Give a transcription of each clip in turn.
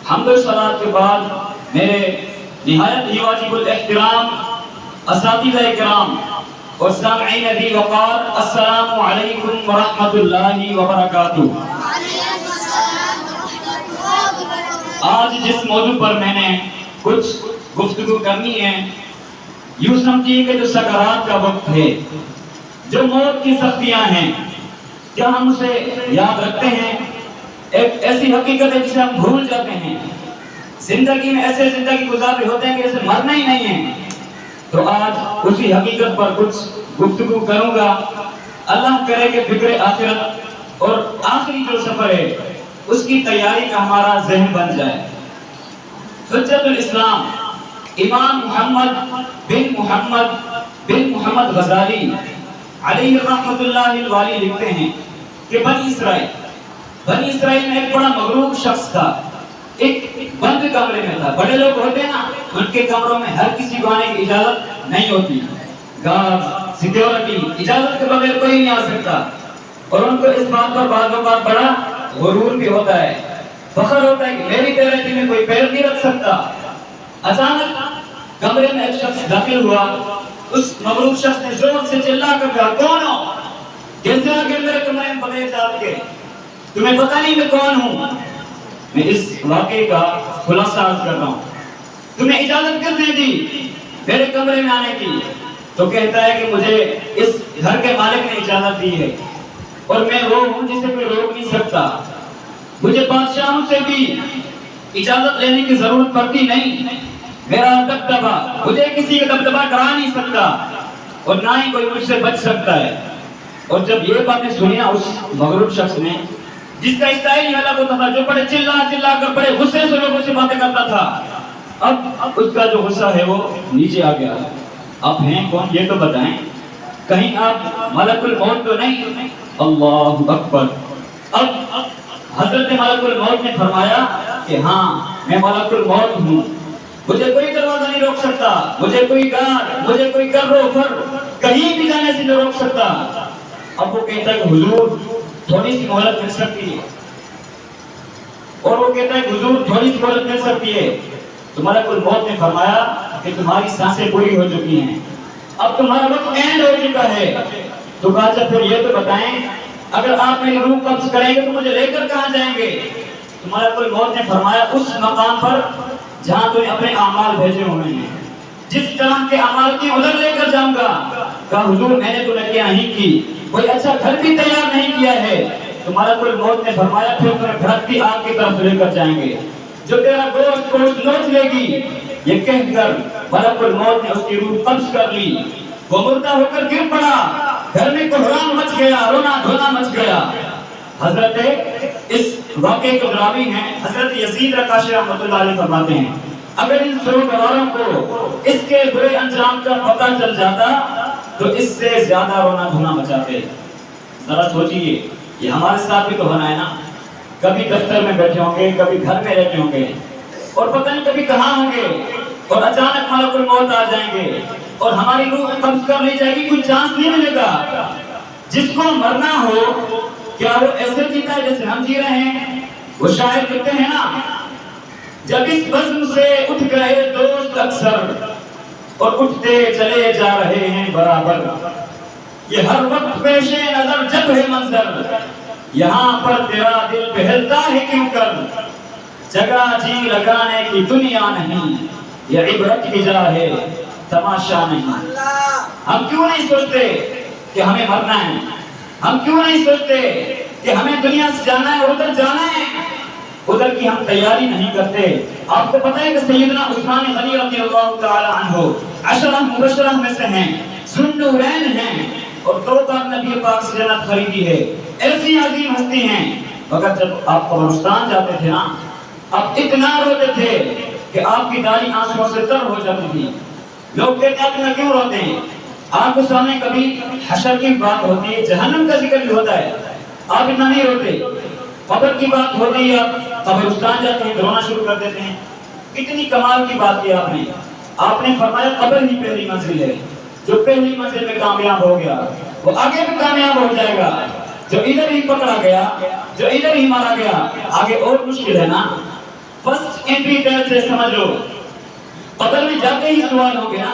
حمد و صلات کے بعد میرے نہایت ہی واجب الاحترام اساتذہ کرام اور سامعین ذی وقار، السلام علیکم ورحمۃ اللہ وبرکاتہ۔ آج جس موضوع پر میں نے کچھ گفتگو کرنی ہے، یوں سمجھیے کہ جو سکرات کا وقت ہے، جو موت کی سختیاں ہیں، کیا ہم اسے یاد رکھتے ہیں؟ ایک ایسی حقیقت ہے جسے ہم بھول جاتے ہیں۔ زندگی میں ایسے زندگی گزارے ہوتے ہیں کہ جیسے مرنا ہی نہیں ہے۔ تو آج اسی حقیقت پر کچھ گفتگو کروں گا۔ اللہ کرے کہ فکر آخرت اور آخری جو سفر ہے اس کی تیاری کا ہمارا ذہن بن جائے۔ حجت الاسلام امام محمد بن محمد غزالی علیہ رحمۃ اللہ الوالی لکھتے ہیں کہ بنی اسرائیل میں ایک بڑا مغرور شخص تھا، ایک بند کمرے میں تھا۔ بڑے لوگ ہوتے ہیں نا، ان کے کمروں میں ہر کسی کو آنے کی اجازت نہیں ہوتی، گارڈ سیکیورٹی اجازت کے بغیر کوئی نہیں آ سکتا، اور ان کو اس بات پر بعض اوقات بڑا غرور بھی ہوتا ہے، فخر ہوتا ہے کہ میری گیلری میں کوئی پیر نہیں رکھ سکتا۔ اچانک کمرے میں ایک شخص داخل ہوا، اس مغرور شخص نے زور سے چلا کر کہا، کون ہو؟ کیسے آگے میرے کمرے میں بغیر اجازت کے؟ تمہیں پتہ نہیں میں کون ہوں؟ میں اس واقعے کا خلاصہ عرض کر رہا ہوں۔ تمہیں اجازت کس نے دی میرے کمرے میں آنے کی؟ تو کہتا ہے کہ مجھے اس گھر کے مالک نے اجازت دی ہے، اور میں وہ ہوں جسے کوئی روک نہیں سکتا۔ مجھے بادشاہوں سے بھی اجازت لینے کی ضرورت پڑتی نہیں، میرا دبدبہ مجھے کسی کا دبدبہ ڈرا نہیں سکتا، اور نہ ہی کوئی مجھ سے بچ سکتا ہے۔ اور جب یہ باتیں سنی نا اس مغرور شخص نے، جس کا اسٹائل ہی الگ ہوتا تھا، جو بڑے چلا کر بڑے غصے سے لوگوں سے باتیں کرتا تھا، اب اس کا جو غصہ ہے وہ نیچے آ گیا۔ آپ ہیں کون یہ تو بتائیں، کہیں آپ ملک الموت تو نہیں؟ اللہ اکبر۔ اب حضرت ملک الموت نے فرمایا کہ ہاں میں ملک الموت ہوں، مجھے کوئی دروازہ نہیں روک سکتا، مجھے کوئی گارڈ، مجھے کوئی کرو فر کہیں بھی جانے سے نہیں روک سکتا۔ اب وہ کہتا ہے کہ حضور تھوڑی سی مہلت مل سکتی ہے، اور وہ کہتا ہے حضور تھوڑی سی مہلت مل سکتی ہے۔ تو ملک الموت نے فرمایا کہ تمہاری سانسیں پوری ہو چکی ہیں، اب تمہارا وقت اینڈ ہو چکا ہے۔ تو کہا اچھا پھر یہ تو بتائیں، اگر آپ میری روح قبض کریں گے تو مجھے لے کر کہاں جائیں گے؟ تو ملک الموت نے فرمایا اس مقام پر جہاں تمہیں اپنے اعمال بھیجے ہوئے ہیں، جس طرح کے اعمال کی ادھر لے کر جاؤں گا۔ کہا حضور میں نے تو نیکیاں نہیں کی، کوئی اچھا گھر بھی تیار نہیں کیا ہے۔ تو ملک الموت نے فرمایا پھر تمہیں بھٹکتی آگ کی طرف لے کر جائیں گے، جو تیرا گوشت نوچ لے گی۔ یہ کہہ کر ملک الموت نے اس کی روح قبض کر لی، وہ مردہ ہو کر گر پڑا، گھر میں کوہرام مچ گیا، رونا دھونا مچ گیا۔ حضرت اس واقعے کے راوی ہیں حضرت یزید رقاشی رحمۃ اللہ علیہ فرماتے ہیں، اگر ان سروکاروں کو اس کے برے انجام کا پتہ چل جاتا تو اس سے زیادہ رونا دھونا مچاتے۔ ذرا سوچئے، یہ ہمارے ساتھ بھی تو ہونا ہے نا، کبھی دفتر میں بیٹھے ہوں گے، کبھی گھر میں رہتے ہوں گے، اور پتہ نہیں کبھی کہاں ہوں گے، اور اچانک ملک الموت آ جائیں گے اور ہماری روح قبض کر لی جائے گی، کوئی چانس نہیں ملے گا۔ جس کو مرنا ہو کیا وہ ایسے جیتا ہے جیسے ہم جی رہے ہیں؟ وہ شاعر کہتے ہیں نا، جب اس بزم سے اٹھ گئے دوست اکثر اور اٹھتے چلے جا رہے ہیں برابر، یہ ہر وقت پیش نظر جب ہے منظر، یہاں پر تیرا دل بہلتا ہے کیوں کر، جگہ جی لگانے کی دنیا نہیں، یہ عبرت کی جا ہے تماشا نہیں۔ ہم کیوں نہیں سوچتے کہ ہمیں مرنا ہے؟ ہم کیوں نہیں سوچتے کہ ہمیں دنیا سے جانا ہے اور ادھر جانا ہے؟ ادھر کی ہم تیاری نہیں کرتے۔ آپ کو پتہ ہے کہ سیدنا عثمان غنی رضی اللہ تعالی عنہ عشرہ مبشرہ میں سے ہیں، ذوالنورین ہیں، اور 2 بار نبی پاک سے جنت خریدی ہے، ایسی عظیم ہستی ہیں۔ مگر جب آپ قبرستان جاتے تھے نا، آپ اتنا روتے تھے کہ آپ کی داڑھی آنسوؤں سے تر ہو جاتی تھی۔ لوگ کہتے ہیں کہ کیوں روتے ہیں؟ آپ کے سامنے کبھی حشر کی بات ہوتی ہے، جہنم کا ذکر بھی ہوتا ہے، آپ اتنا نہیں روتے۔ قبر کی بات ہوتی ہے، آپ قبرستان جاتے ہیں، رونا شروع کر دیتے ہیں۔ کتنی کمال کی بات کی آپ نے فرمایا قبر ہی پہلی منزل ہے، جو پہلی منزل میں کامیاب ہو گیا وہ آگے بھی کامیاب ہو جائے گا، جو ادھر ہی پکڑا گیا، جو ادھر ہی مارا گیا، آگے اور مشکل ہے نا۔ فرسٹ سے سمجھ لو، قبر میں جاتے ہی سوال ہو گیا،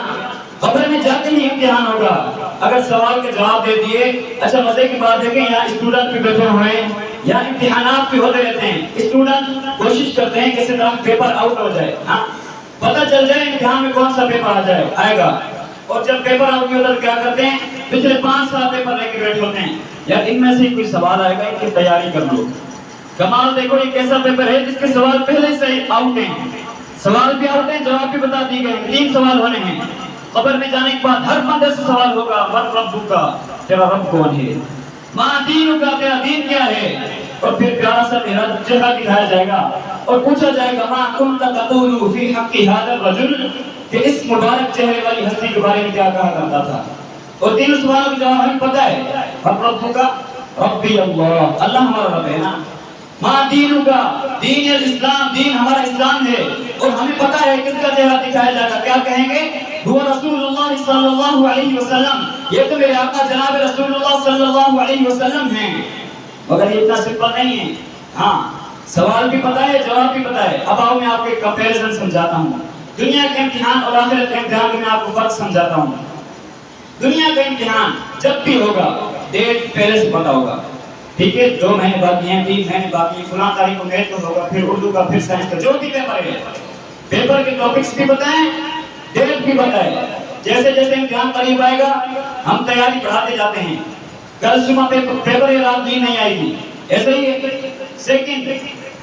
قبر میں جاتے ہی امتحان ہوگا۔ اگر سوال کے جواب دے دیے، اچھا مزے کی بات ہے کہ یہاں اسٹوڈنٹ بھی بیٹھے ہوئے ہیں، یہاں امتحانات بھی ہوتے رہتے ہیں، اسٹوڈنٹ کوشش کرتے ہیں کسی طرح پیپر آؤٹ ہو جائے، ہاں پتہ چل جائے امتحان میں کون سا پیپر آئے گا، اور جب پیپر آؤٹ نہیں ہوتا تو کیا کرتے ہیں، پچھلے 5 سال پیپر لے کے بیٹھے ہوتے ہیں، یا ان میں سے کوئی سوال آئے گا ان کی تیاری کر لو۔ کمال دیکھو یہ کیسا پیپر ہے جس کے سوال پہلے سے آؤٹ ہیں، سوال بھی آؤٹ ہیں، جواب بھی بتا دی گئے، 3 سوال ہونے ہیں۔ قبر میں جانے کے بعد ہر بندے سے سوال ہوگا، من ربک کا، تیرا رب کون ہے، ما دینک کا، تیرا دین کیا ہے، اور پھر پیارا سا تیرا چہرہ دکھایا جائے گا اور پوچھا جائے گا ما کنت تقول فی حق هذا الرجل، کہ اس مبارک چہرے والی ہستی کے بارے میں کیا کہا کرتا تھا، اور 3 سوالوں کا جواب ہمیں پتہ ہے، من ربک کا، ربی اللہ، اللہ ہمارا رب ہے نا، ما دینک کا، دین الاسلام، دین ہمارا اسلام ہے، اور ہمیں پتہ ہے کس کا چہرہ دکھایا جائے گا، کیا کہیں گے، وہ رسول اللہ صلی اللہ علیہ وسلم، یہ تو میرے آقا جناب رسول اللہ صلی اللہ علیہ وسلم ہیں۔ مگر یہ اتنا سمپل نہیں ہے، ہاں سوال بھی پتہ ہے، جواب بھی پتہ ہے۔ اب آؤ میں آپ کو ایک کمپیریزن سمجھاتا ہوں، دنیا کے امتحان اور آخرت کے امتحان میں آپ کو فرق سمجھاتا ہوں۔ دنیا کا امتحان جب بھی ہوگا ڈیٹ پہلے سے پتہ ہوگا، ٹھیک ہے، 2 مہینے باقی ہیں، 3 مہینے باقی ہیں، فلاں تاریخ کو میتھ کا ہوگا، پھر اردو کا، پھر سائنس کا، جو بھی پیپر ہے، پیپر کے ٹاپکس بھی بتائیں، ڈیٹ بھی بتائیں۔ جیسے جیسے امتحان قریب آئے گا ہم تیاری بڑھاتے جاتے ہیں، کل صبح پیپر ہے، رات نیند نہیں آئے گی، ایسے ہی ہے۔ سیکنڈ،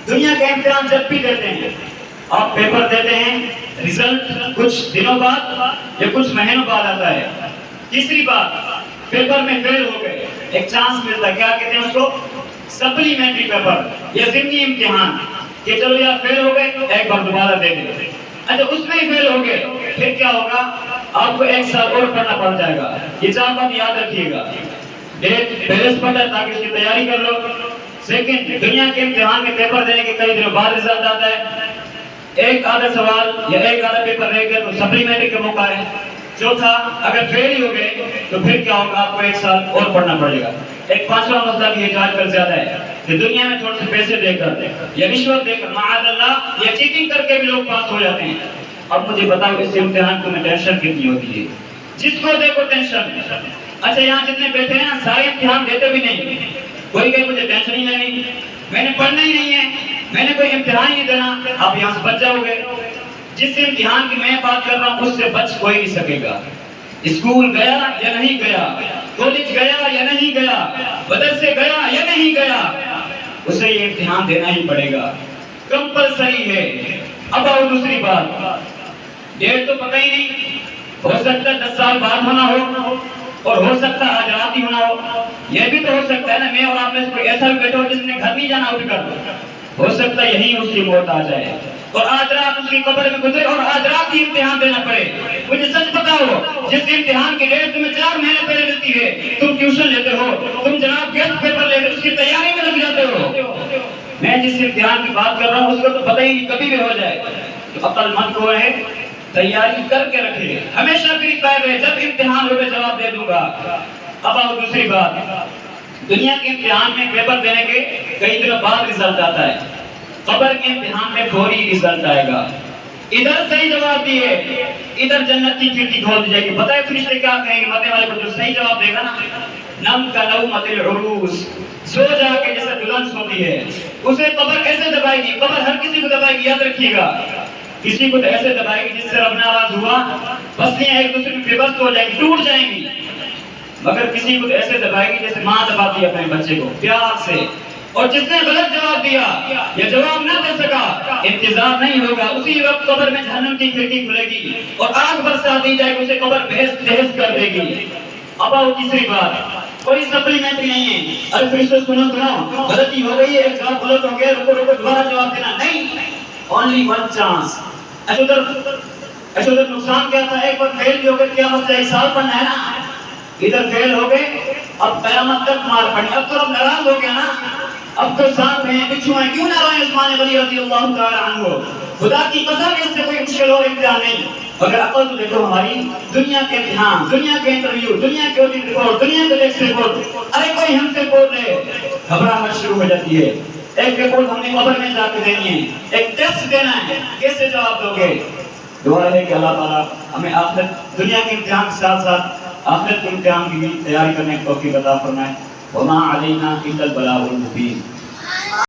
دنیا کے امتحان جب بھی دیتے ہیں، آپ پیپر دیتے ہیں، ریزلٹ کچھ دنوں بعد یا کچھ مہینوں بعد آتا ہے۔ تیسری بات، پیپر میں فیل ہو گئے، ایک چانس ملتا ہے، کیا کہتے ہیں اس کو، سپلیمنٹری پیپر یا ضمنی امتحان، کہ چلو یار فیل ہو گئے ایک بار دوبارہ دے دیں۔ اچھا اس میں ہی فیل ہو گئے پھر کیا ہوگا، آپ کو 1 سال اور پڑھنا پڑ جائے گا۔ یہ 4 بات یاد رکھیے گا، ڈیٹ پہلے سے پتہ ہے تاکہ اس کی تیاری کر لو۔ سیکنڈ، دنیا کے امتحان میں پیپر دینے کے کئی دنوں بعد رزلٹ آتا ہے، ایک آدھا سوال یا ایک آدھا پیپر رہ گیا تو سپلیمنٹری کا موقع ہے۔ چوتھا، اگر فیل ہی ہو گئے تو پھر کیا ہوگا، آپ کو 1 سال اور پڑھنا پڑے گا۔ ایک 5واں مسئلہ بھی یہ آج کل زیادہ ہے کہ دنیا میں تھوڑے سے پیسے دے کر یا رشوت دے کر معاذ اللہ یا چیٹنگ کر کے بھی لوگ پاس ہو جاتے ہیں۔ اب مجھے بتاؤ اس امتحان کو میں ٹینشن کتنی ہوتی ہے، جس کو دیکھو ٹینشن۔ اچھا یہاں جتنے بیٹھے ہیں نا سارے امتحان دیتے بھی نہیں، کوئی کہے مجھے ٹینشن ہی نہیں، میں نے پڑھنا ہی نہیں ہے، میں نے کوئی امتحان ہی نہیں دینا، آپ یہاں سے بچ جاؤ گے۔ جس امتحان کی میں بات کر رہا ہوں اس سے بچ کوئی نہیں سکے گا، اسکول گیا یا نہیں گیا، کالج گیا یا نہیں گیا، مدرسے گیا یا نہیں گیا، اسے یہ امتحان دینا ہی پڑے گا، کمپلسری ہے۔ اب آؤ دوسری بات، ڈیٹ تو پتہ ہی نہیں، ہو سکتا ہے 10 سال بعد ہونا ہو اور ہو سکتا ہے آج رات ہی ہونا ہو، یہ بھی تو ہو سکتا ہے نا، میں اور آپ میں سے کوئی ایسا بھی بیٹھا ہو جس نے گھر نہیں جانا ہو سکتا ہے یہیں اس کی موت آ جائے اور آج رات اس کی قبر میں گزرے اور آج رات ہی امتحان دینا پڑے۔ مجھے سچ بتاؤ، جس امتحان کی ڈیٹ تمہیں 4 مہینے پہلے ملتی ہے، تم ٹیوشن لیتے ہو، تم جناب گیسٹ پیپر لیتے ہو، اس کی تیاری میں لگ جاتے ہو۔ میں جس امتحان کی بات کر رہا ہوں اس کو تو پتہ ہی نہیں کبھی بھی ہو جائے، تو عقل مند کو ہے تیاری کر کے رکھے، ہمیشہ پریپیئر رہے، جب امتحان ہوگا جواب دے دوں گا۔ اب آؤ دوسری بات، دنیا کے امتحان میں پیپر دینے کے کئی دنوں بعد رزلٹ آتا ہے، قبر کے امتحان میں فوری رزلٹ آئے گا۔ ادھر صحیح جواب دیے، ادھر جنت کی کھڑکی کھول دی جائے گی۔ پتہ ہے فرشتے کیا کہیں گے مرنے والے کو، جو صحیح جواب دے گا نا، نم کا نومت العروس، سو جا کے جیسے دلہن سوتی ہے، اسے قبر ایسے دبائے گی، قبر ہر کسی کو دبائے گی، یاد رکھیے گا، کسی کو ایسے دبائے گی جس سے رب ناراض ہوا، پسلیاں ایک دوسرے میں پیوست ہو جائیں گی، ٹوٹ جائیں گی، مگر کسی کو ایسے دبائے گی جیسے ماں دباتی ہے اپنے بچے کو پیار سے۔ اور جس نے غلط جواب دیا یا جواب نہ دے سکا، انتظار نہیں ہوگا، اسی وقت قبر میں جہنم کی کھڑکی کھلے گی اور آگ برسا دی جائے گی، اسے قبر بہشت کر دے گی۔ اب آؤ تیسری بات، کوئی سپلیمنٹری نہیں ہے، ارے فرشتوں سنو غلطی ہو گئی ہے، ایک جواب غلط ہو گیا، رکو دوبارہ جواب دینا نہیں، اونلی 1 چانس۔ اچھا ادھر نقصان کیا تھا، ایک بار فیل بھی ہو گئے کیا مسئلہ، 1 سال پڑھنا ہے نا، ادھر فیل ہو گئے اب قیامت تک مار پڑی، اب تو رب ناراض ہو گیا نا، اب تو سانپ ہیں بچھو ہیں، کیوں نہ روئے عثمان غنی رضی اللہ تعالی عنہ، خدا کی قسم اس سے کوئی مشکل اور امتحان نہیں۔ اگر عقل تو دیکھو ہماری، دنیا کے امتحان، دنیا کے انٹرویو، دنیا کے آڈٹ رپورٹ، دنیا کے ٹیسٹ رپورٹ، ارے کوئی ہم سے بول رہے، گھبراہٹ شروع ہو جاتی ہے۔ ایک رپورٹ ہم نے قبر میں جا کے دینی ہے، ایک ٹیسٹ دینا ہے، کیسے جواب دو گے؟ دعا ہے کہ اللہ تعالیٰ ہمیں آخرت دنیا کے امتحان کے ساتھ ساتھ آخرت کے امتحان کی بھی تیاری کرنے کی توفیق عطا فرمائے۔ وما علینا الا البلاغ المبین۔